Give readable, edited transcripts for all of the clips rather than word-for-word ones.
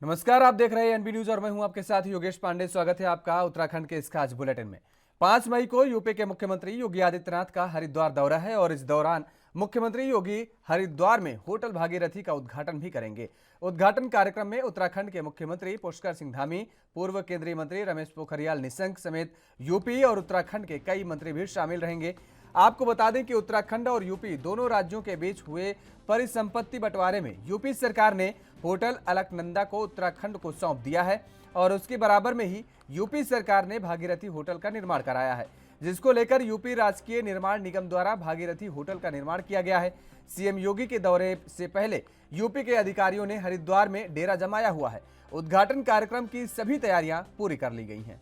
नमस्कार, आप देख रहे हैं एनबी न्यूज और मैं हूं आपके साथ योगेश पांडे। स्वागत है आपका उत्तराखंड के इस खास बुलेटिन में। 5 मई को यूपी के मुख्यमंत्री योगी आदित्यनाथ का हरिद्वार दौरा है और इस दौरान मुख्यमंत्री योगी हरिद्वार में होटल भागीरथी का उद्घाटन भी करेंगे। उद्घाटन कार्यक्रम में उत्तराखंड के मुख्यमंत्री पुष्कर सिंह धामी, पूर्व केंद्रीय मंत्री रमेश पोखरियाल निशंक समेत यूपी और उत्तराखंड के कई मंत्री भी शामिल रहेंगे। आपको बता दें कि उत्तराखंड और यूपी दोनों राज्यों के बीच हुए परिसंपत्ति बंटवारे में यूपी सरकार ने होटल अलकनंदा को उत्तराखंड को सौंप दिया है और उसके बराबर में ही यूपी सरकार ने भागीरथी होटल का निर्माण कराया है, जिसको लेकर यूपी राजकीय निर्माण निगम द्वारा भागीरथी होटल का निर्माण किया गया है। सीएम योगी के दौरे से पहले यूपी के अधिकारियों ने हरिद्वार में डेरा जमाया हुआ है। उद्घाटन कार्यक्रम की सभी तैयारियां पूरी कर ली गई हैं।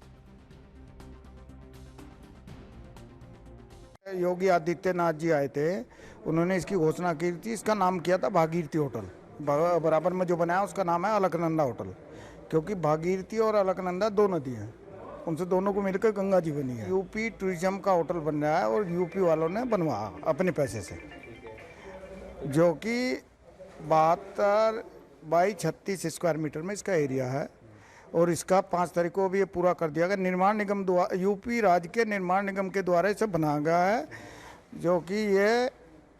योगी आदित्यनाथ जी आए थे, उन्होंने इसकी घोषणा की थी। इसका नाम किया था भागीरथी होटल। बराबर में जो बनाया उसका नाम है अलकनंदा होटल, क्योंकि भागीरथी और अलकनंदा दो नदी हैं, उनसे दोनों को मिलकर गंगा जी बनी है। यूपी टूरिज्म का होटल बन रहा है और यूपी वालों ने बनवाया अपने पैसे से, जो कि 72 बाई 36 स्क्वायर मीटर में इसका एरिया है और इसका 5 तारीख को भी ये पूरा कर दिया गया। निर्माण निगम द्वारा, यूपी राज्य के निर्माण निगम के द्वारा इसे बनाया गया है, जो कि ये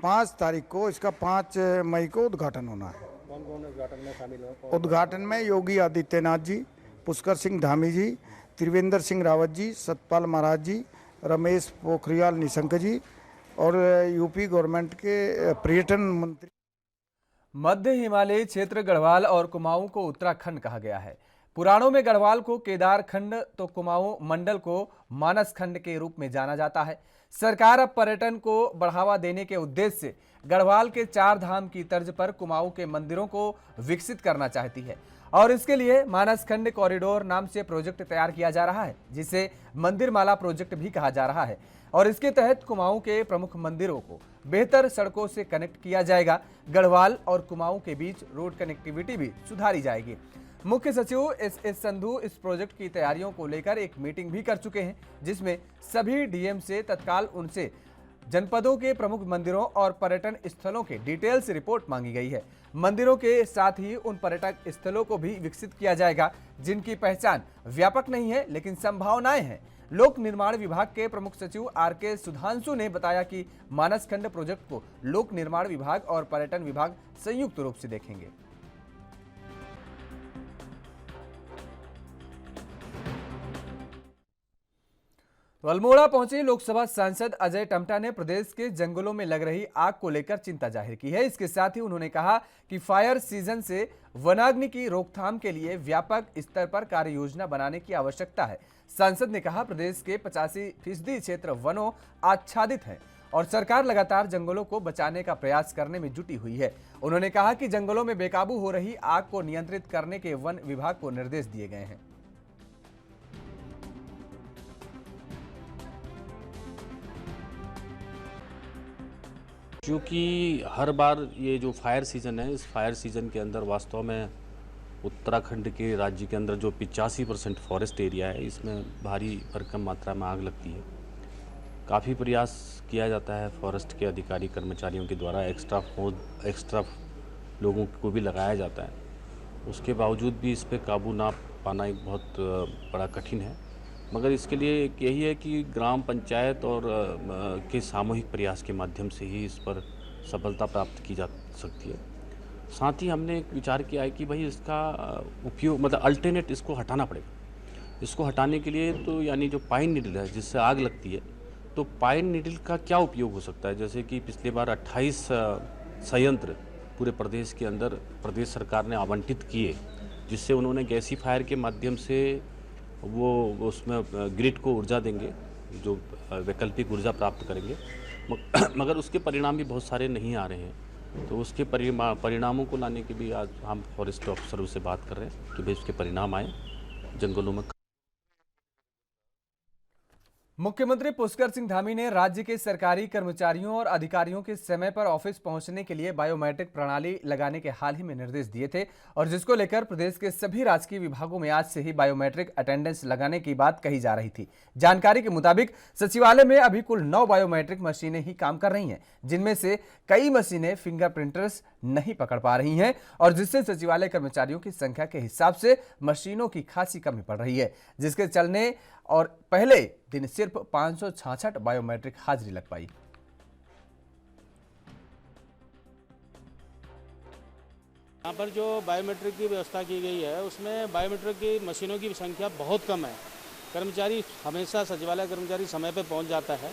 5 तारीख को, इसका 5 मई को उद्घाटन होना है। कौन कौन उद्घाटन में शामिल हो? उद्घाटन में योगी आदित्यनाथ जी, पुष्कर सिंह धामी जी, त्रिवेंद्र सिंह रावत जी, सतपाल महाराज जी, रमेश पोखरियाल निशंक जी और यूपी गवर्नमेंट के पर्यटन मंत्री। मध्य हिमालयी क्षेत्र गढ़वाल और कुमाऊं को उत्तराखंड कहा गया है। पुराणों में गढ़वाल को केदार खंड तो कुमाऊं मंडल को मानस खंड के रूप में जाना जाता है। सरकार अब पर्यटन को बढ़ावा देने के उद्देश्य से गढ़वाल के 4 धाम की तर्ज पर कुमाऊं के मंदिरों को विकसित करना चाहती है और इसके लिए मानस खंड कॉरिडोर नाम से प्रोजेक्ट तैयार किया जा रहा है, जिसे मंदिर माला प्रोजेक्ट भी कहा जा रहा है। और इसके तहत कुमाऊं के प्रमुख मंदिरों को बेहतर सड़कों से कनेक्ट किया जाएगा। गढ़वाल और कुमाऊं के बीच रोड कनेक्टिविटी भी सुधारी जाएगी। मुख्य सचिव एस संधू इस प्रोजेक्ट की तैयारियों को लेकर एक मीटिंग भी कर चुके हैं, जिसमें सभी डीएम से तत्काल उनसे जनपदों के प्रमुख मंदिरों और पर्यटन स्थलों के डिटेल्स रिपोर्ट मांगी गई है। मंदिरों के साथ ही उन पर्यटक स्थलों को भी विकसित किया जाएगा जिनकी पहचान व्यापक नहीं है लेकिन संभावनाएं हैं। लोक निर्माण विभाग के प्रमुख सचिव आर.के. सुधांशु ने बताया कि मानसखंड प्रोजेक्ट को लोक निर्माण विभाग और पर्यटन विभाग संयुक्त रूप से देखेंगे। तो अल्मोड़ा पहुंचे लोकसभा सांसद अजय टम्टा ने प्रदेश के जंगलों में लग रही आग को लेकर चिंता जाहिर की है। इसके साथ ही उन्होंने कहा कि फायर सीजन से वनाग्नि की रोकथाम के लिए व्यापक स्तर पर कार्य योजना बनाने की आवश्यकता है। सांसद ने कहा, प्रदेश के 85% क्षेत्र वनों आच्छादित हैं और सरकार लगातार जंगलों को बचाने का प्रयास करने में जुटी हुई है। उन्होंने कहा कि जंगलों में बेकाबू हो रही आग को नियंत्रित करने के वन विभाग को निर्देश दिए गए हैं। क्योंकि हर बार ये जो फायर सीज़न है, इस फायर सीज़न के अंदर वास्तव में उत्तराखंड के राज्य के अंदर जो 85% फॉरेस्ट एरिया है, इसमें भारी भरकम मात्रा में आग लगती है। काफ़ी प्रयास किया जाता है फॉरेस्ट के अधिकारी कर्मचारियों के द्वारा, एक्स्ट्रा लोगों को भी लगाया जाता है। उसके बावजूद भी इस पर काबू ना पाना एक बहुत बड़ा कठिन है। मगर इसके लिए यही है कि ग्राम पंचायत और के सामूहिक प्रयास के माध्यम से ही इस पर सफलता प्राप्त की जा सकती है। साथ ही हमने एक विचार किया है कि भाई इसका उपयोग, मतलब अल्टरनेट इसको हटाना पड़ेगा। इसको हटाने के लिए तो यानी जो पाइन नीडल है जिससे आग लगती है, तो पाइन नीडल का क्या उपयोग हो सकता है। जैसे कि पिछले बार 28 संयंत्र पूरे प्रदेश के अंदर प्रदेश सरकार ने आवंटित किए, जिससे उन्होंने गैसीफायर के माध्यम से वो उसमें ग्रिड को ऊर्जा देंगे, जो वैकल्पिक ऊर्जा प्राप्त करेंगे। मगर उसके परिणाम भी बहुत सारे नहीं आ रहे हैं। तो उसके परिणामों को लाने के लिए आज हम फॉरेस्ट ऑफिसरों से बात कर रहे हैं कि भाई उसके परिणाम आए जंगलों में। मुख्यमंत्री पुष्कर सिंह धामी ने राज्य के सरकारी कर्मचारियों और अधिकारियों के समय पर ऑफिस पहुंचने के लिए बायोमेट्रिक प्रणाली लगाने के हाल ही में निर्देश दिए थे और जिसको लेकर प्रदेश के सभी राजकीय विभागों में आज से ही बायोमेट्रिक अटेंडेंस लगाने की बात कही जा रही थी। जानकारी के मुताबिक सचिवालय में अभी कुल 9 बायोमेट्रिक मशीनें ही काम कर रही हैं, जिनमें से कई मशीनें फिंगर प्रिंटर्स नहीं पकड़ पा रही हैं और जिससे सचिवालय कर्मचारियों की संख्या के हिसाब से मशीनों की खासी कमी पड़ रही है, जिसके चलने और पहले दिन सिर्फ 566 बायोमेट्रिक हाजिरी लग पाई। यहाँ पर जो बायोमेट्रिक की व्यवस्था की गई है उसमें बायोमेट्रिक की मशीनों की संख्या बहुत कम है। कर्मचारी हमेशा सचिवालय कर्मचारी समय पर पहुँच जाता है,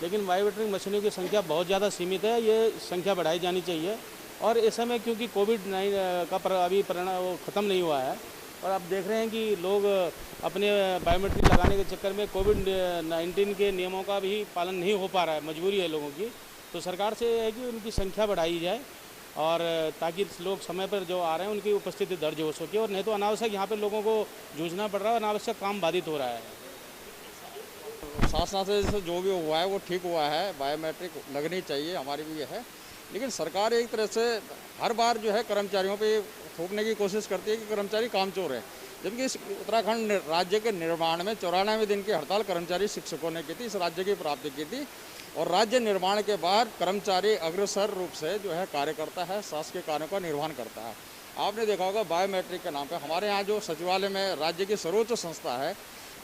लेकिन बायोमेट्रिक मशीनों की संख्या बहुत ज़्यादा सीमित है। ये संख्या बढ़ाई जानी चाहिए और इस समय क्योंकि कोविड-19 का अभी परिणाम ख़त्म नहीं हुआ है और आप देख रहे हैं कि लोग अपने बायोमेट्रिक लगाने के चक्कर में कोविड-19 के नियमों का भी पालन नहीं हो पा रहा है, मजबूरी है लोगों की। तो सरकार से है कि उनकी संख्या बढ़ाई जाए और ताकि लोग समय पर जो आ रहे हैं उनकी उपस्थिति दर्ज हो सके, और नहीं तो अनावश्यक यहाँ पे लोगों को जूझना पड़ रहा है, अनावश्यक काम बाधित हो रहा है। शासन से जो भी हुआ है वो ठीक हुआ है, बायोमेट्रिक लगनी चाहिए, हमारी भी है। लेकिन सरकार एक तरह से हर बार जो है कर्मचारियों पे थोपने की कोशिश करती है कि कर्मचारी कामचोर है, जबकि इस उत्तराखंड राज्य के निर्माण में 94 दिन की हड़ताल कर्मचारी शिक्षकों ने की थी, इस राज्य की प्राप्ति की थी। और राज्य निर्माण के बाद कर्मचारी अग्रसर रूप से जो है कार्य करता है, शासकीय कार्यों का निर्वहन करता है। आपने देखा होगा बायोमेट्रिक के नाम पर हमारे यहाँ जो सचिवालय में राज्य की सर्वोच्च संस्था है,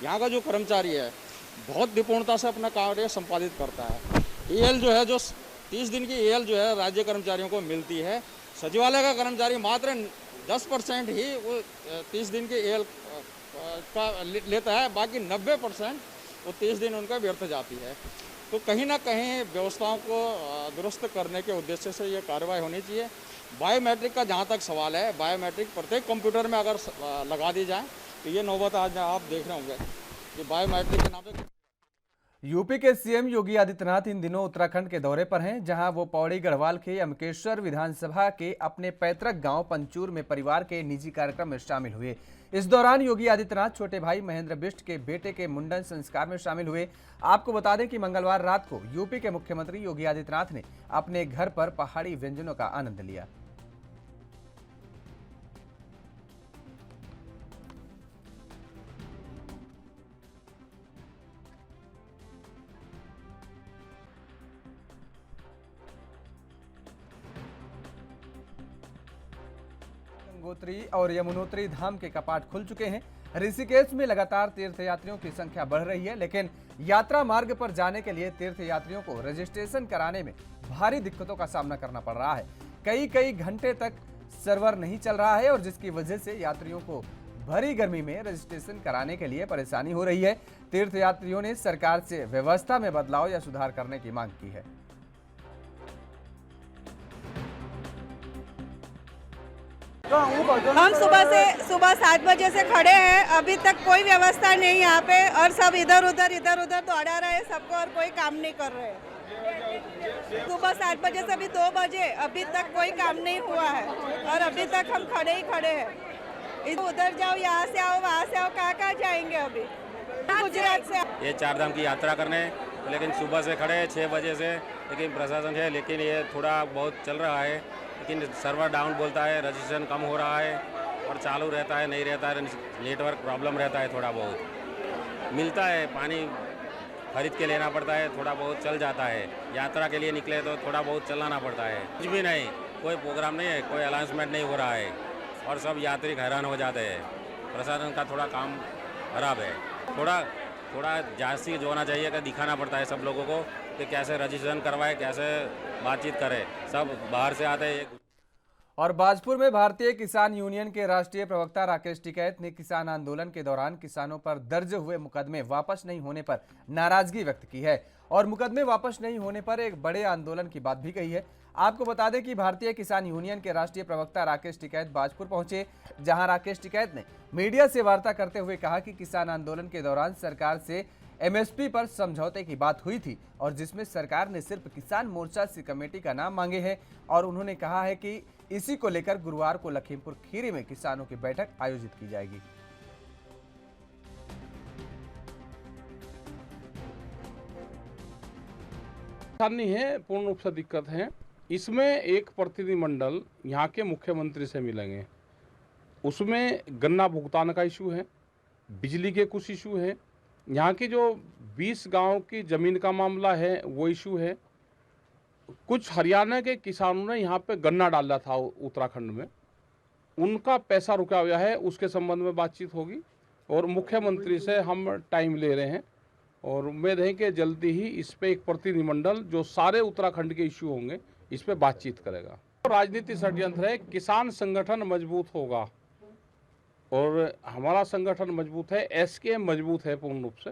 यहाँ का जो कर्मचारी है बहुत निपुणता से अपना कार्य संपादित करता है। EL जो है, जो 30 दिन की EL जो है राज्य कर्मचारियों को मिलती है। सचिवालय का कर्मचारी मात्र 10% ही वो 30 दिन के EL का लेता है, बाकी 90% वो 30 दिन उनका व्यर्थ जाती है। तो कहीं ना कहीं व्यवस्थाओं को दुरुस्त करने के उद्देश्य से ये कार्रवाई होनी चाहिए। बायोमेट्रिक का जहाँ तक सवाल है, बायोमेट्रिक प्रत्येक कंप्यूटर में अगर लगा दी जाए तो ये नौबत आज आप देख रहे होंगे कि बायोमेट्रिक के नाम पे। यूपी के सीएम योगी आदित्यनाथ इन दिनों उत्तराखंड के दौरे पर हैं, जहां वो पौड़ी गढ़वाल के अमकेश्वर विधानसभा के अपने पैतृक गांव पंचूर में परिवार के निजी कार्यक्रम में शामिल हुए। इस दौरान योगी आदित्यनाथ छोटे भाई महेंद्र बिष्ट के बेटे के मुंडन संस्कार में शामिल हुए। आपको बता दें कि मंगलवार रात को यूपी के मुख्यमंत्री योगी आदित्यनाथ ने अपने घर पर पहाड़ी व्यंजनों का आनंद लिया। गंगोत्री और यमुनोत्री धाम के कपाट खुल चुके हैं। ऋषिकेश में लगातार तीर्थयात्रियों की संख्या बढ़ रही है, लेकिन यात्रा मार्ग पर जाने के लिए तीर्थयात्रियों को रजिस्ट्रेशन कराने में भारी दिक्कतों का सामना करना पड़ रहा है। कई घंटे तक सर्वर नहीं चल रहा है और जिसकी वजह से यात्रियों को भरी गर्मी में रजिस्ट्रेशन कराने के लिए परेशानी हो रही है। तीर्थयात्रियों ने सरकार से व्यवस्था में बदलाव या सुधार करने की मांग की है। हम सुबह 7 बजे से खड़े हैं, अभी तक कोई व्यवस्था नहीं यहाँ पे और सब इधर उधर दौड़ा रहे हैं सबको और कोई काम नहीं कर रहे हैं। सुबह 7 बजे से अभी 2 बजे अभी तक कोई काम नहीं हुआ है और अभी तक हम खड़े हैं। उधर जाओ, यहाँ से आओ, वहाँ से आओ, कहाँ जाएंगे अभी। गुजरात से ये 4 धाम की यात्रा करने, लेकिन सुबह से खड़े 6 बजे से, लेकिन प्रशासन है, लेकिन ये थोड़ा बहुत चल रहा है, लेकिन सर्वर डाउन बोलता है, रजिस्ट्रेशन कम हो रहा है और चालू रहता है, नहीं रहता है, नेटवर्क प्रॉब्लम रहता है, थोड़ा बहुत मिलता है, पानी खरीद के लेना पड़ता है, थोड़ा बहुत चल जाता है। यात्रा के लिए निकले तो थोड़ा बहुत चलाना पड़ता है। कुछ भी नहीं, कोई प्रोग्राम नहीं है, कोई अनाउंसमेंट नहीं हो रहा है और सब यात्री हैरान हो जाते हैं। प्रशासन का थोड़ा काम खराब है, थोड़ा जांच जो होना चाहिए कि दिखाना पड़ता है सब लोगों को कि कैसे रजिस्ट्रेशन करवाए, कैसे बातचीत करें, सब बाहर से आते हैं। और बाजपुर में भारतीय किसान यूनियन के राष्ट्रीय प्रवक्ता राकेश टिकैत ने किसान आंदोलन के दौरान किसानों पर दर्ज हुए मुकदमे वापस नहीं होने पर नाराजगी व्यक्त की है और मुकदमे वापस नहीं होने पर एक बड़े आंदोलन की बात भी कही है। आपको बता दें कि भारतीय किसान यूनियन के राष्ट्रीय प्रवक्ता राकेश टिकैत बाजपुर पहुंचे, जहां राकेश टिकैत ने मीडिया से वार्ता करते हुए कहा कि किसान आंदोलन के दौरान सरकार से MSP पर समझौते की बात हुई थी और जिसमें सरकार ने सिर्फ किसान मोर्चा से कमेटी का नाम मांगे हैं और उन्होंने कहा है कि इसी को लेकर गुरुवार को लखीमपुर खीरी में किसानों की बैठक आयोजित की जाएगी। परेशानी है, पूर्ण रूप से दिक्कत है। इसमें एक प्रतिनिधिमंडल यहाँ के मुख्यमंत्री से मिलेंगे, उसमें गन्ना भुगतान का इशू है, बिजली के कुछ इशू है, यहाँ की जो 20 गांव की ज़मीन का मामला है वो इशू है। कुछ हरियाणा के किसानों ने यहाँ पे गन्ना डाला था उत्तराखंड में, उनका पैसा रुका हुआ है, उसके संबंध में बातचीत होगी और मुख्यमंत्री से हम टाइम ले रहे हैं और उम्मीद है कि जल्दी ही इस पे एक प्रतिनिधिमंडल जो सारे उत्तराखंड के इशू होंगे इस पे बातचीत करेगा। राजनीति षड्यंत्र है, किसान संगठन मजबूत होगा और हमारा संगठन मजबूत है, एसकेएम मजबूत है पूर्ण रूप से,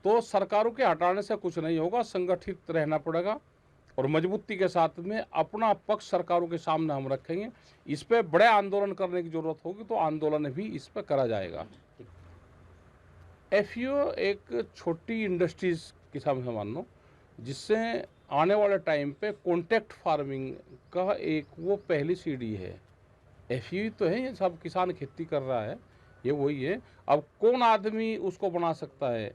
तो सरकारों के हटाने से कुछ नहीं होगा, संगठित रहना पड़ेगा और मजबूती के साथ में अपना पक्ष सरकारों के सामने हम रखेंगे। इस पे बड़े आंदोलन करने की जरूरत होगी तो आंदोलन भी इस पे करा जाएगा। एफपीओ एक छोटी इंडस्ट्रीज की समझ मान लो, जिससे आने वाले टाइम पे कॉन्ट्रैक्ट फार्मिंग का एक वो पहली सीढ़ी है। एफपीओ तो है, ये सब किसान खेती कर रहा है, ये वही है। अब कौन आदमी उसको बना सकता है,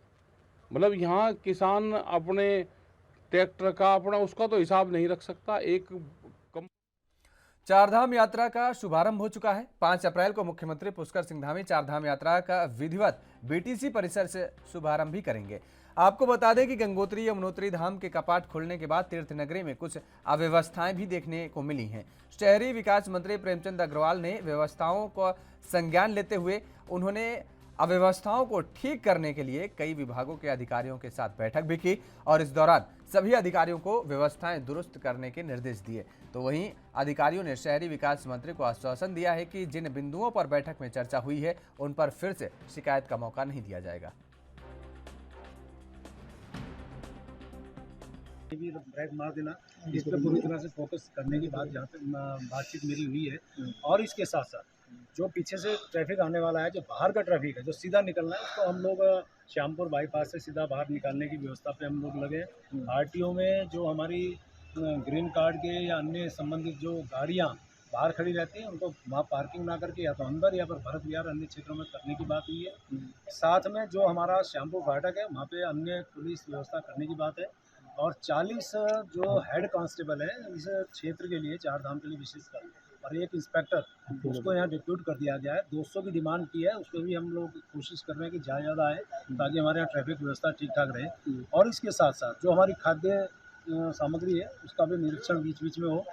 मतलब यहाँ किसान अपने ट्रैक्टर का अपना उसका तो हिसाब नहीं रख सकता। एक चारधाम यात्रा का शुभारंभ हो चुका है। 5 अप्रैल को मुख्यमंत्री पुष्कर सिंह धामी चारधाम यात्रा का विधिवत बीटीसी परिसर से शुभारंभ भी करेंगे। आपको बता दें कि गंगोत्री यमुनोत्री धाम के कपाट खुलने के बाद तीर्थ नगरी में कुछ अव्यवस्थाएं भी देखने को मिली हैं। शहरी विकास मंत्री प्रेमचंद अग्रवाल ने व्यवस्थाओं का संज्ञान लेते हुए उन्होंने अव्यवस्थाओं को ठीक करने के लिए कई विभागों के अधिकारियों के साथ बैठक भी की और इस दौरान सभी अधिकारियों को व्यवस्थाएं दुरुस्त करने के निर्देश दिए। तो वहीं अधिकारियों ने शहरी विकास मंत्री को आश्वासन दिया है कि जिन बिंदुओं पर बैठक में चर्चा हुई है उन पर फिर से शिकायत का मौका नहीं दिया जाएगा। भी ब्रेक मार देना, इस पर पूरी तरह से फोकस करने की बात जहाँ पे बातचीत मेरी हुई है। और इसके साथ साथ जो पीछे से ट्रैफिक आने वाला है, जो बाहर का ट्रैफिक है, जो सीधा निकलना है, उसको हम लोग श्यामपुर बाईपास से सीधा बाहर निकालने की व्यवस्था पे हम लोग लगे। आरटीओ में जो हमारी ग्रीन कार्ड के या अन्य संबंधित जो गाड़ियाँ बाहर खड़ी रहती हैं, उनको वहाँ पार्किंग ना करके या तो अंदर या फिर भरत विहार अन्य क्षेत्रों में करने की बात हुई है। साथ में जो हमारा श्यामपुर फाटक है, वहाँ पे अन्य पुलिस व्यवस्था करने की बात है। और 40 जो हेड कांस्टेबल है इस क्षेत्र के लिए, चारधाम के लिए विशेषकर, और एक इंस्पेक्टर, उसको यहाँ डिप्यूट कर दिया गया है। 200 की डिमांड की है, उस पर भी हम लोग कोशिश कर रहे हैं कि ज़्यादा आए ताकि हमारे यहाँ ट्रैफिक व्यवस्था ठीक ठाक रहे। और इसके साथ साथ जो हमारी खाद्य सामग्री है उसका भी निरीक्षण बीच बीच में हो,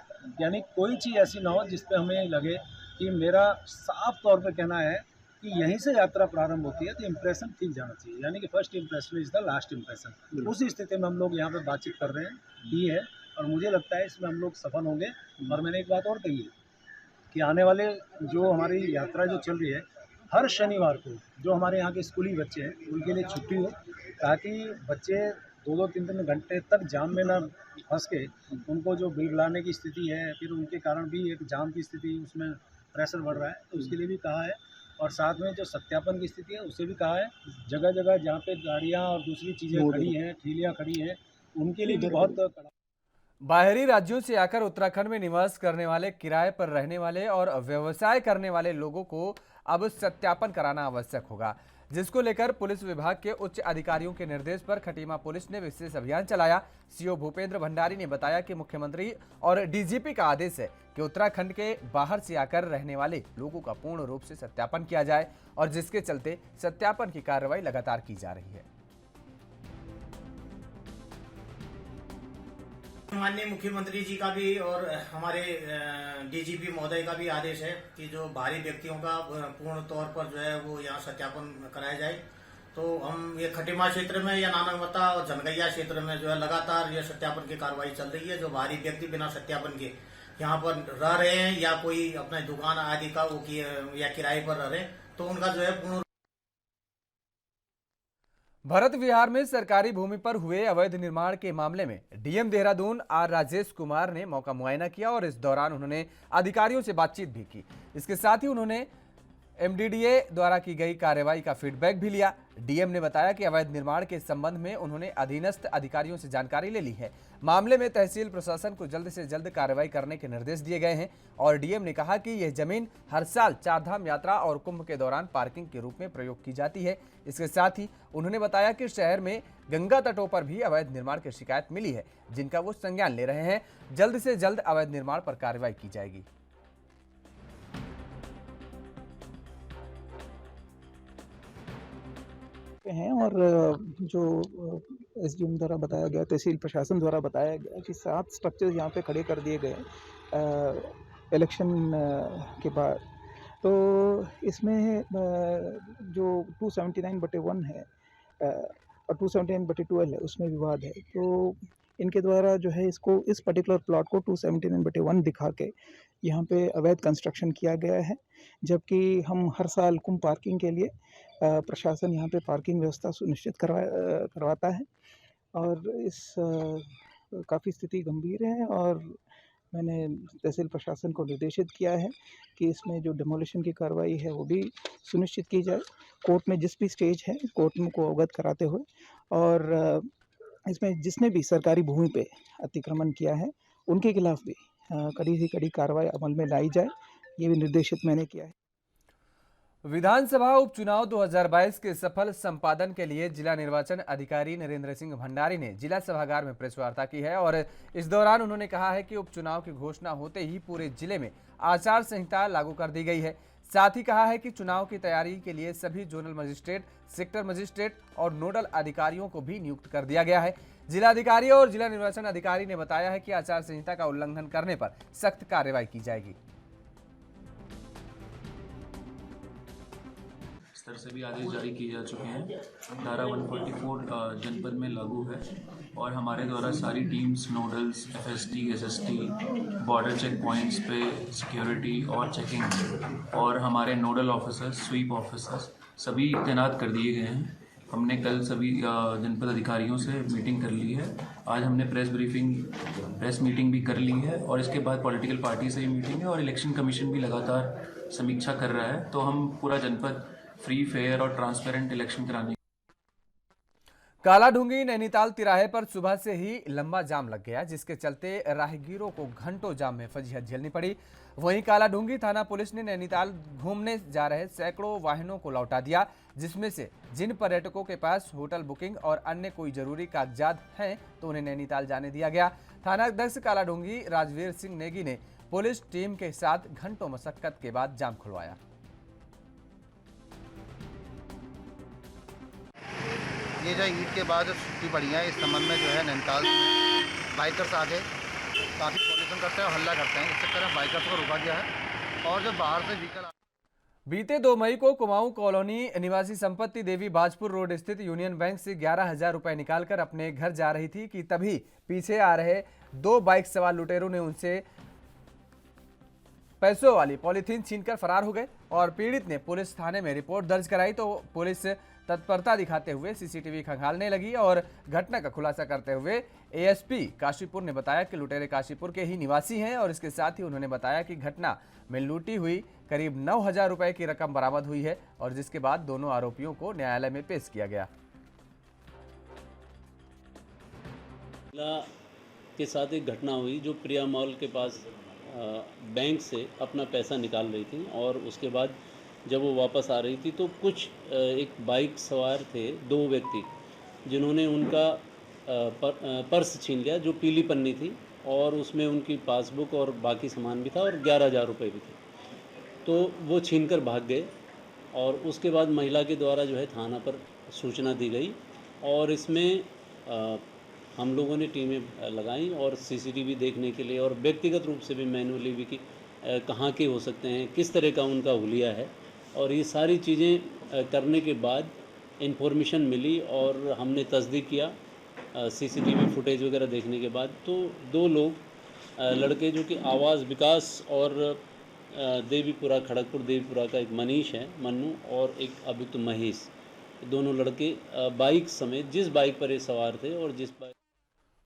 यानी कोई चीज़ ऐसी ना हो जिस पे हमें लगे कि, मेरा साफ तौर पे कहना है कि यहीं से यात्रा प्रारंभ होती है तो इम्प्रेशन ठीक जाना चाहिए, यानी कि first impression is the last impression. उसी स्थिति में हम लोग यहाँ पे बातचीत कर रहे हैं की है और मुझे लगता है इसमें हम लोग सफल होंगे। और मैंने एक बात और कही है कि आने वाले जो हमारी यात्रा जो चल रही है, हर शनिवार को जो हमारे यहाँ के स्कूली बच्चे हैं उनके लिए छुट्टी हो, ताकि बच्चे 2-2, 3-3 घंटे तक जाम में ना फंस के, उनको जो बिल लाने की स्थिति है, फिर उनके कारण भी एक जाम की स्थिति, उसमें प्रेशर बढ़ रहा है, तो उसके लिए भी कहा है। और साथ में जो सत्यापन की स्थिति है उसे भी कहा है, जगह जगह जहाँ पे गाड़ियाँ और दूसरी चीज़ें खड़ी हैं, ठेलियाँ खड़ी हैं, उनके लिए भी बहुत कड़ा। बाहरी राज्यों से आकर उत्तराखंड में निवास करने वाले, किराए पर रहने वाले और व्यवसाय करने वाले लोगों को अब सत्यापन कराना आवश्यक होगा, जिसको लेकर पुलिस विभाग के उच्च अधिकारियों के निर्देश पर खटीमा पुलिस ने विशेष अभियान चलाया। सीओ भूपेंद्र भंडारी ने बताया कि मुख्यमंत्री और डीजीपी का आदेश है कि उत्तराखंड के बाहर से आकर रहने वाले लोगों का पूर्ण रूप से सत्यापन किया जाए और जिसके चलते सत्यापन की कार्रवाई लगातार की जा रही है। माननीय मुख्यमंत्री जी का भी और हमारे डीजीपी महोदय का भी आदेश है कि जो बाहरी व्यक्तियों का पूर्ण तौर पर जो है वो यहाँ सत्यापन कराया जाए। तो हम ये खटीमा क्षेत्र में या नानावता और जनगैया क्षेत्र में जो है लगातार ये सत्यापन की कार्रवाई चल रही है। जो बाहरी व्यक्ति बिना सत्यापन के यहाँ पर रह रहे हैं या कोई अपने दुकान आदि का वो या किराए पर रह रहे हैं, तो उनका जो है पूर्ण। भरत विहार में सरकारी भूमि पर हुए अवैध निर्माण के मामले में डीएम देहरादून आर राजेश कुमार ने मौका मुआयना किया और इस दौरान उन्होंने अधिकारियों से बातचीत भी की। इसके साथ ही उन्होंने एमडीडीए द्वारा की गई कार्रवाई का फीडबैक भी लिया। डीएम ने बताया कि अवैध निर्माण के संबंध में उन्होंने अधीनस्थ अधिकारियों से जानकारी ले ली है। मामले में तहसील प्रशासन को जल्द से जल्द कार्रवाई करने के निर्देश दिए गए हैं और डीएम ने कहा कि यह जमीन हर साल चारधाम यात्रा और कुंभ के दौरान पार्किंग के रूप में प्रयोग की जाती है। इसके साथ ही उन्होंने बताया कि शहर में गंगा तटों पर भी अवैध निर्माण की शिकायत मिली है, जिनका वो संज्ञान ले रहे हैं। जल्द से जल्द अवैध निर्माण पर कार्रवाई की जाएगी। हैं और जो एसडीएम द्वारा बताया गया, तहसील प्रशासन द्वारा बताया गया कि 7 स्ट्रक्चर्स यहाँ पे खड़े कर दिए गए इलेक्शन के बाद। तो इसमें जो 279/1 है और 279/12 है, उसमें विवाद है। तो इनके द्वारा जो है इसको, इस पर्टिकुलर प्लॉट को 279/1 दिखा के यहाँ पे अवैध कंस्ट्रक्शन किया गया है, जबकि हम हर साल कुंभ पार्किंग के लिए प्रशासन यहाँ पे पार्किंग व्यवस्था सुनिश्चित करवाता है और इस काफ़ी स्थिति गंभीर है और मैंने तहसील प्रशासन को निर्देशित किया है कि इसमें जो डिमोलिशन की कार्रवाई है वो भी सुनिश्चित की जाए। कोर्ट में जिस भी स्टेज है, कोर्ट में को अवगत कराते हुए, और इसमें जिसने भी सरकारी भूमि पे अतिक्रमण किया है उनके खिलाफ भी कड़ी से कड़ी कार्रवाई अमल में लाई जाए, ये भी निर्देशित मैंने किया है। विधानसभा उपचुनाव 2022 के सफल संपादन के लिए जिला निर्वाचन अधिकारी नरेंद्र सिंह भंडारी ने जिला सभागार में प्रेस वार्ता की है और इस दौरान उन्होंने कहा है कि उपचुनाव की घोषणा होते ही पूरे जिले में आचार संहिता लागू कर दी गई है। साथ ही कहा है कि चुनाव की तैयारी के लिए सभी जोनल मजिस्ट्रेट, सेक्टर मजिस्ट्रेट और नोडल अधिकारियों को भी नियुक्त कर दिया गया है। जिलाधिकारी और जिला निर्वाचन अधिकारी ने बताया है कि आचार संहिता का उल्लंघन करने पर सख्त कार्रवाई की जाएगी। स्तर से भी आदेश जारी किए जा चुके हैं। धारा 144 जनपद में लागू है और हमारे द्वारा सारी teams, nodals, FST, SST, border check points पे सिक्योरिटी और चेकिंग और हमारे नोडल ऑफिसर्स, स्वीप ऑफिसर्स सभी तैनात कर दिए गए हैं। हमने कल सभी जनपद अधिकारियों से मीटिंग कर ली है। आज हमने प्रेस मीटिंग भी कर ली है और इसके बाद पॉलिटिकल पार्टी से भी मीटिंग है और इलेक्शन कमीशन भी लगातार समीक्षा कर रहा है। तो हम पूरा जनपद फ्री, फेयर और ट्रांसपेरेंट इलेक्शन कराने। कालाढूंगी नैनीताल तिराहे पर सुबह से ही लंबा जाम लग गया, जिसके चलते राहगीरों को घंटों जाम में फजीहत झेलनी पड़ी। वहीं कालाढूंगी थाना पुलिस ने नैनीताल घूमने जा रहे सैकड़ों वाहनों को लौटा दिया, जिसमें से जिन पर्यटकों के पास होटल बुकिंग और अन्य कोई जरूरी कागजात हैं तो उन्हें नैनीताल जाने दिया गया। थानाध्यक्ष कालाढूंगी राजवीर सिंह नेगी ने पुलिस टीम के साथ घंटों मशक्कत के बाद जाम खुलवाया। ये जो ईद के बाद छुट्टी पड़ी है, इस संबंध में जो है नैनीताल में बाइकर्स आगे काफ़ी पॉल्यूशन करते हैं और हल्ला करते हैं। इस चक्कर में बाइकर्स को रोका गया है और जो बाहर से व्हीकल। बीते 2 मई को कुमाऊं कॉलोनी निवासी संपत्ति देवी बाजपुर रोड स्थित यूनियन बैंक से 11,000 रुपए निकालकर अपने घर जा रही थी कि तभी पीछे आ रहे 2 बाइक सवार लुटेरों ने उनसे पैसों वाली पॉलीथीन छीनकर फरार हो गए और पीड़ित ने पुलिस थाने में रिपोर्ट दर्ज कराई तो पुलिस तत्परता दिखाते हुए सीसीटीवी खंगालने लगी और घटना का खुलासा करते हुए एएसपी काशीपुर ने बताया कि लुटेरे काशीपुर के ही निवासी हैं और इसके साथ ही उन्होंने बताया कि घटना में लूटी हुई करीब 9,000 रुपए की रकम बरामद हुई है और जिसके बाद दोनों आरोपियों को न्यायालय में पेश किया गया। के साथ एक घटना हुई जो प्रिया मॉल के पास बैंक से अपना पैसा निकाल रही थी और उसके बाद जब वो वापस आ रही थी तो कुछ एक बाइक सवार थे 2 व्यक्ति जिन्होंने उनका पर्स छीन लिया जो पीली पन्नी थी और उसमें उनकी पासबुक और बाकी सामान भी था और 11,000 रुपये भी थे। तो वो छीनकर भाग गए और उसके बाद महिला के द्वारा जो है थाना पर सूचना दी गई और इसमें हम लोगों ने टीमें लगाई और सीसीटीवी देखने के लिए और व्यक्तिगत रूप से भी मैनुअली भी कि कहाँ के हो सकते हैं, किस तरह का उनका हुलिया है और ये सारी चीज़ें करने के बाद इन्फॉर्मेशन मिली और हमने तस्दीक किया सीसीटीवी फुटेज वगैरह देखने के बाद। तो 2 लोग लड़के जो कि आवाज़ विकास और देवीपुरा, खड़गपुर देवीपुरा का एक मनीष है, मन्नू, और एक अभियुक्त महेश, दोनों लड़के बाइक समेत जिस बाइक पर ये सवार थे और जिस बाइक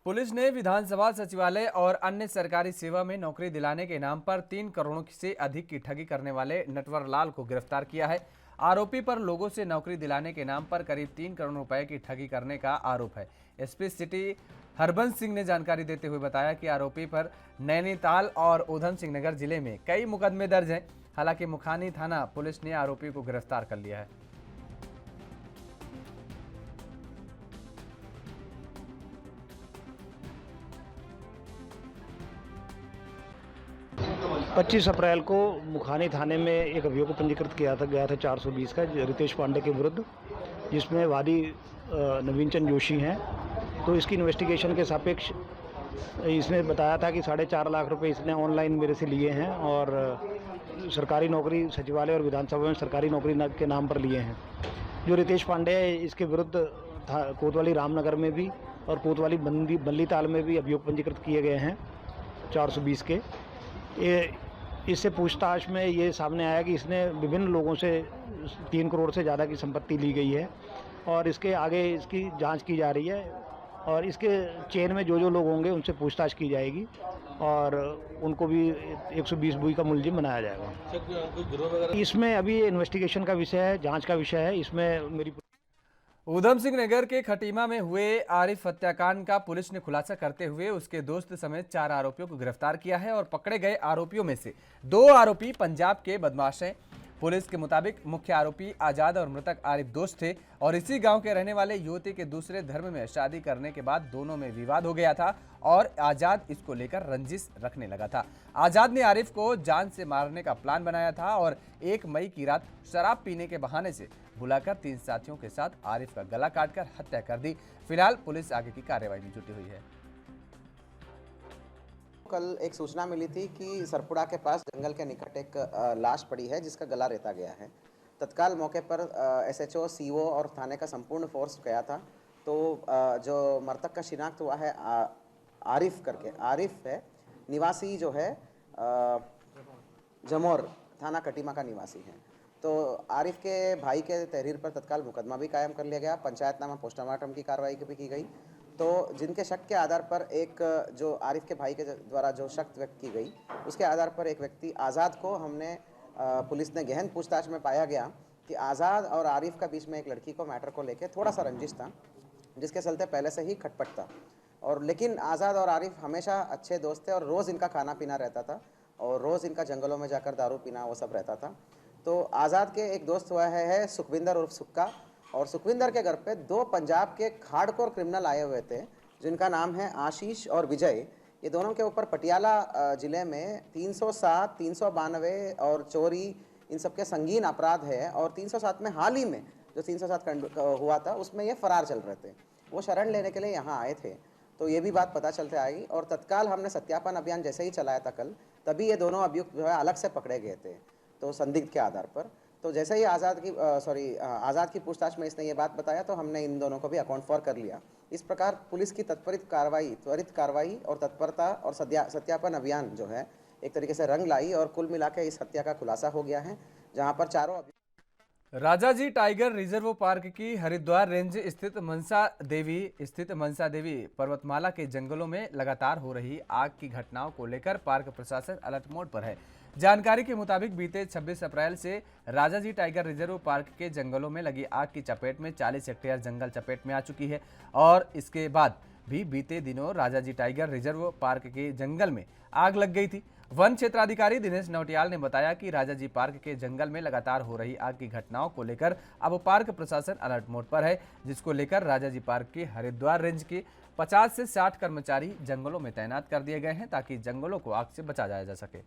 पुलिस ने विधानसभा सचिवालय और अन्य सरकारी सेवा में नौकरी दिलाने के नाम पर 3 करोड़ से अधिक की ठगी करने वाले नटवर लाल को गिरफ्तार किया है। आरोपी पर लोगों से नौकरी दिलाने के नाम पर करीब 3 करोड़ रुपए की ठगी करने का आरोप है। एसपी सिटी हरबंस सिंह ने जानकारी देते हुए बताया कि आरोपी पर नैनीताल और उधम सिंह नगर जिले में कई मुकदमे दर्ज हैं। हालांकि मुखानी थाना पुलिस ने आरोपी को गिरफ्तार कर लिया है। 25 अप्रैल को मुखानी थाने में एक अभियोग पंजीकृत किया गया था 420 का रितेश पांडे के विरुद्ध, जिसमें वादी नवीन चंद जोशी हैं। तो इसकी इन्वेस्टिगेशन के सापेक्ष इसने बताया था कि 4.5 लाख रुपए इसने ऑनलाइन मेरे से लिए हैं और सरकारी नौकरी सचिवालय और विधानसभा में सरकारी नौकरी के नाम पर लिए हैं। जो रितेश पांडे है इसके विरुद्ध कोतवाली रामनगर में भी और कोतवाली बल्लीताल में भी अभियोग पंजीकृत किए गए हैं 420 के। इससे पूछताछ में ये सामने आया कि इसने विभिन्न लोगों से 3 करोड़ से ज़्यादा की संपत्ति ली गई है और इसके आगे इसकी जांच की जा रही है और इसके चेन में जो लोग होंगे उनसे पूछताछ की जाएगी और उनको भी 120 बुई का मुलजिम बनाया जाएगा। इसमें अभी इन्वेस्टिगेशन का विषय है, जांच का विषय है। इसमें मेरी उधम सिंह नगर के खटीमा में हुए आरिफ हत्याकांड का पुलिस ने खुलासा करते हुए उसके दोस्त समेत 4 आरोपियों को गिरफ्तार किया है और पकड़े गए आरोपियों में से 2 आरोपी पंजाब के बदमाश हैं। पुलिस के मुताबिक मुख्य आरोपी आजाद और मृतक आरिफ दोस्त थे और इसी गांव के रहने वाले युवती के दूसरे धर्म में शादी करने के बाद दोनों में विवाद हो गया था और आजाद इसको लेकर रंजिश रखने लगा था। आजाद ने आरिफ को जान से मारने का प्लान बनाया था और 1 मई की रात शराब पीने के बहाने से बुलाकर 3 साथियों के साथ आरिफ का गला काटकर हत्या कर दी। फिलहाल पुलिस आगे की कार्रवाई में जुटी हुई है। कल एक सूचना मिली थी कि सरपुड़ा के पास जंगल के निकट एक लाश पड़ी है जिसका गला रेता गया है। तत्काल मौके पर एसएचओ, सीओ और थाने का संपूर्ण फोर्स गया था। तो जो मृतक का शिनाख्त हुआ है आरिफ करके, आरिफ है निवासी जो है जमोर थाना कटीमा का निवासी है। तो आरिफ के भाई के तहरीर पर तत्काल मुकदमा भी कायम कर लिया गया। पंचायतनामा पोस्टमार्टम की कार्रवाई भी की गई। तो जिनके शक के आधार पर एक जो आरिफ के भाई के द्वारा जो शक व्यक्त की गई उसके आधार पर एक व्यक्ति आज़ाद को हमने पुलिस ने गहन पूछताछ में पाया गया कि आज़ाद और आरिफ का बीच में एक लड़की को मैटर को लेकर थोड़ा सा रंजिश था, जिसके चलते पहले से ही खटपट था। और लेकिन आज़ाद और आरिफ हमेशा अच्छे दोस्त थे और रोज़ इनका खाना पीना रहता था और रोज़ इनका जंगलों में जाकर दारू पीना वो सब रहता था। तो आज़ाद के एक दोस्त हुआ है सुखविंदर उर्फ सुक्का, और सुखविंदर के घर पे 2 पंजाब के हार्डकोर क्रिमिनल आए हुए थे जिनका नाम है आशीष और विजय। ये दोनों के ऊपर पटियाला ज़िले में 307, 392 और चोरी इन सब के संगीन अपराध है। और 307 में हाल ही में जो 307 हुआ था उसमें ये फरार चल रहे थे। वो शरण लेने के लिए यहाँ आए थे। तो ये भी बात पता चलते आई और तत्काल हमने सत्यापन अभियान जैसे ही चलाया था कल, तभी ये दोनों अभियुक्त जो है अलग से पकड़े गए थे तो संदिग्ध के आधार पर। तो जैसे ही आज़ाद की पूछताछ में इसने ये बात बताया तो हमने इन दोनों को भी अकाउंट फॉर कर लिया। इस प्रकार पुलिस की त्वरित कार्रवाई और तत्परता और सत्यापन अभियान जो है एक तरीके से रंग लाई और कुल मिला के इस हत्या का खुलासा हो गया है, जहां पर चारों राजाजी टाइगर रिजर्व पार्क की हरिद्वार रेंज स्थित मनसा देवी पर्वतमाला के जंगलों में लगातार हो रही आग की घटनाओं को लेकर पार्क प्रशासन अलर्ट मोड पर है। जानकारी के मुताबिक बीते 26 अप्रैल से राजाजी टाइगर रिजर्व पार्क के जंगलों में लगी आग की चपेट में 40 हेक्टेयर जंगल चपेट में आ चुकी है और इसके बाद भी बीते दिनों राजाजी टाइगर रिजर्व पार्क के जंगल में आग लग गई थी। वन क्षेत्राधिकारी दिनेश नौटियाल ने बताया कि राजाजी पार्क के जंगल में लगातार हो रही आग की घटनाओं को लेकर अब पार्क प्रशासन अलर्ट मोड पर है, जिसको लेकर राजाजी पार्क के हरिद्वार रेंज के 50 से 60 कर्मचारी जंगलों में तैनात कर दिए गए हैं ताकि जंगलों को आग से बचाया जा सके।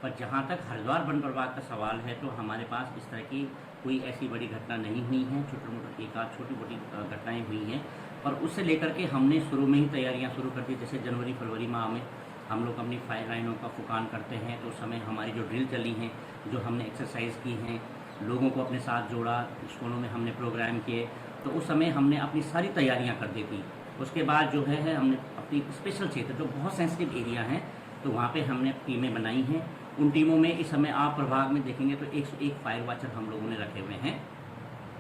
पर जहाँ तक हरिद्वार वन प्रभाग का सवाल है तो हमारे पास इस तरह की कोई ऐसी बड़ी घटना नहीं हुई है। छोटी मोटी घटनाएं हुई हैं और उससे लेकर के हमने शुरू में ही तैयारियां शुरू कर दी। जैसे जनवरी फरवरी माह में हम लोग अपनी फायर लाइनों का फुकान करते हैं तो उस समय हमारी जो ड्रिल चली हैं, जो हमने एक्सरसाइज की हैं, लोगों को अपने साथ जोड़ा, स्कूलों में हमने प्रोग्राम किए, तो उस समय हमने अपनी सारी तैयारियाँ कर दी थी। उसके बाद जो है हमने अपनी स्पेशल क्षेत्र जो बहुत सेंसिटिव एरिया हैं तो वहाँ पर हमने टीमें बनाई हैं। उन टीमों में इस समय आप प्रभाग में देखेंगे तो 101 फायर वॉचर हम लोगों ने रखे हुए हैं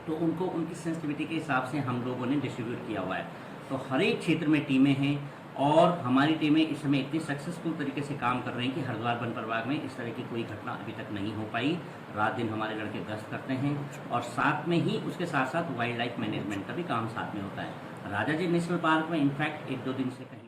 तो उनको उनकी सेंसिटिविटी के हिसाब से हम लोगों ने डिस्ट्रीब्यूट किया हुआ है। तो हर एक क्षेत्र में टीमें हैं और हमारी टीमें इस समय इतनी सक्सेसफुल तरीके से काम कर रही हैं कि हरिद्वार वन प्रभाग में इस तरह की कोई घटना अभी तक नहीं हो पाई। रात दिन हमारे लड़के गश्त करते हैं और साथ में ही उसके साथ साथ वाइल्ड लाइफ मैनेजमेंट का भी काम साथ में होता है। राजाजी नेशनल पार्क में इनफैक्ट 1-2 दिन से कहीं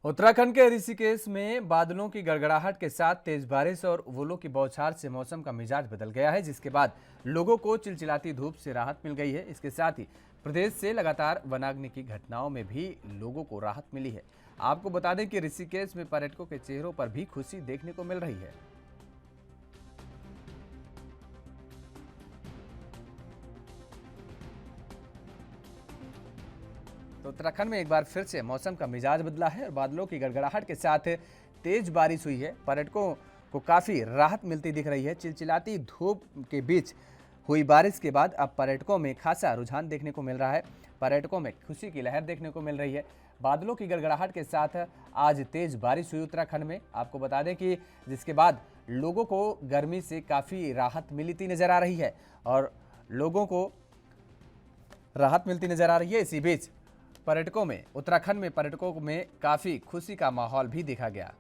उत्तराखंड के ऋषिकेश में बादलों की गड़गड़ाहट के साथ तेज बारिश और ओलों की बौछार से मौसम का मिजाज बदल गया है, जिसके बाद लोगों को चिलचिलाती धूप से राहत मिल गई है। इसके साथ ही प्रदेश से लगातार वनाग्नि की घटनाओं में भी लोगों को राहत मिली है। आपको बता दें कि ऋषिकेश में पर्यटकों के चेहरों पर भी खुशी देखने को मिल रही है। तो उत्तराखंड में एक बार फिर से मौसम का मिजाज बदला है और बादलों की गड़गड़ाहट के साथ तेज बारिश हुई है। पर्यटकों को काफी राहत मिलती दिख रही है। चिलचिलाती धूप के बीच हुई बारिश के बाद अब पर्यटकों में खासा रुझान देखने को मिल रहा है। पर्यटकों में खुशी की लहर देखने को मिल रही है। बादलों की गड़गड़ाहट के साथ आज तेज बारिश हुई उत्तराखंड में। आपको बता दें कि जिसके बाद लोगों को गर्मी से काफ़ी राहत मिलती नजर आ रही है और लोगों को राहत मिलती नजर आ रही है। इसी बीच पर्यटकों में उत्तराखंड में पर्यटकों में काफ़ी खुशी का माहौल भी देखा गया।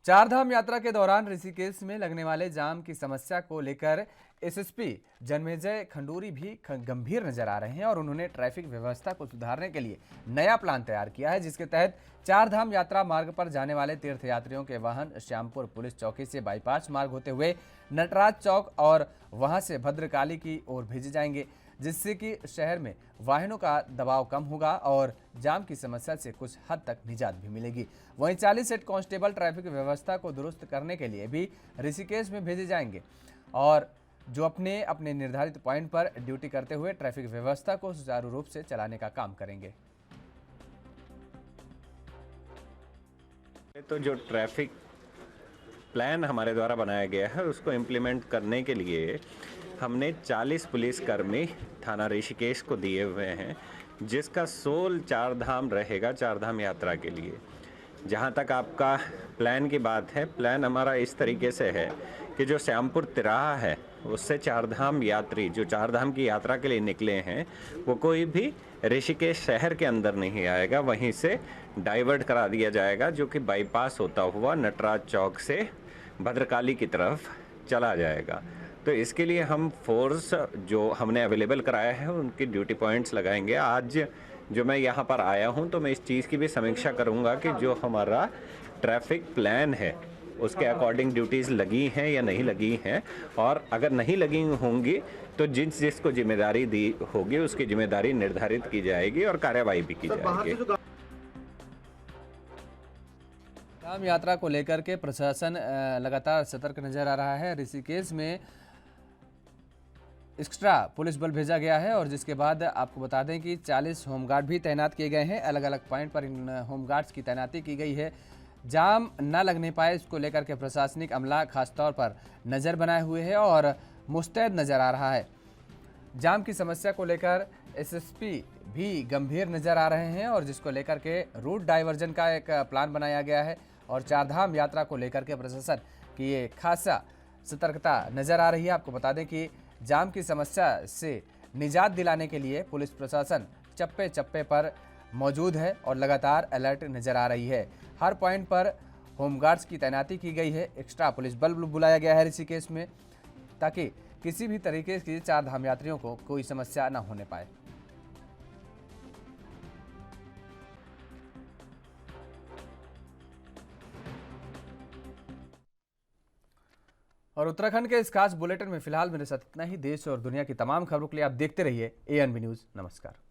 चारधाम यात्रा के दौरान ऋषिकेश में लगने वाले जाम की समस्या को लेकर एसएसपी जन्मेजय खंडूरी भी गंभीर नजर आ रहे हैं और उन्होंने ट्रैफिक व्यवस्था को सुधारने के लिए नया प्लान तैयार किया है, जिसके तहत चारधाम यात्रा मार्ग पर जाने वाले तीर्थयात्रियों के वाहन श्यामपुर पुलिस चौकी से बाईपास मार्ग होते हुए नटराज चौक और वहां से भद्रकाली की ओर भेजे जाएंगे, जिससे कि शहर में वाहनों का दबाव कम होगा और जाम की समस्या से कुछ हद तक निजात भी मिलेगी। वहीं 40 हेड कांस्टेबल ट्रैफिक व्यवस्था को दुरुस्त करने के लिए भी ऋषिकेश में भेजे जाएंगे और जो अपने अपने निर्धारित पॉइंट पर ड्यूटी करते हुए ट्रैफिक व्यवस्था को सुचारू रूप से चलाने का काम करेंगे। तो जो ट्रैफिक प्लान हमारे द्वारा बनाया गया है उसको इम्प्लीमेंट करने के लिए हमने 40 पुलिसकर्मी थाना ऋषिकेश को दिए हुए हैं, जिसका सोल चारधाम रहेगा चारधाम यात्रा के लिए। जहां तक आपका प्लान की बात है, प्लान हमारा इस तरीके से है कि जो श्यामपुर तिराहा है उससे चारधाम यात्री जो चारधाम की यात्रा के लिए निकले हैं वो कोई भी ऋषिकेश शहर के अंदर नहीं आएगा, वहीं से डाइवर्ट करा दिया जाएगा, जो कि बाईपास होता हुआ नटराज चौक से भद्रकाली की तरफ चला जाएगा। तो इसके लिए हम फोर्स जो हमने अवेलेबल कराया है उनकी ड्यूटी पॉइंट्स लगाएंगे। आज जो मैं यहाँ पर आया हूँ तो मैं इस चीज़ की भी समीक्षा करूँगा कि जो हमारा ट्रैफिक प्लान है उसके अकॉर्डिंग ड्यूटीज़ लगी हैं या नहीं लगी हैं, और अगर नहीं लगी होंगी तो जिसको जिम्मेदारी दी होगी उसकी जिम्मेदारी निर्धारित की जाएगी और कार्रवाई भी की जाएगी। चारधाम यात्रा को लेकर के प्रशासन लगातार सतर्क नजर आ रहा है। ऋषिकेश में एक्स्ट्रा पुलिस बल भेजा गया है और जिसके बाद आपको बता दें कि 40 होमगार्ड भी तैनात किए गए हैं। अलग अलग पॉइंट पर इन होमगार्ड्स की तैनाती की गई है। जाम न लगने पाए इसको लेकर के प्रशासनिक अमला खासतौर पर नज़र बनाए हुए है और मुस्तैद नज़र आ रहा है। जाम की समस्या को लेकर एसएसपी भी गंभीर नज़र आ रहे हैं और जिसको लेकर के रूट डाइवर्जन का एक प्लान बनाया गया है और चारधाम यात्रा को लेकर के प्रशासन की ये खासा सतर्कता नज़र आ रही है। आपको बता दें कि जाम की समस्या से निजात दिलाने के लिए पुलिस प्रशासन चप्पे चप्पे पर मौजूद है और लगातार अलर्ट नज़र आ रही है। हर पॉइंट पर होमगार्ड्स की तैनाती की गई है। एक्स्ट्रा पुलिस बल बुलाया गया है ऋषिकेश में ताकि किसी भी तरीके की चारधाम यात्रियों को कोई समस्या न होने पाए। और उत्तराखंड के इस खास बुलेटिन में फिलहाल मेरे साथ इतना ही। देश और दुनिया की तमाम खबरों के लिए आप देखते रहिए ANB न्यूज़। नमस्कार।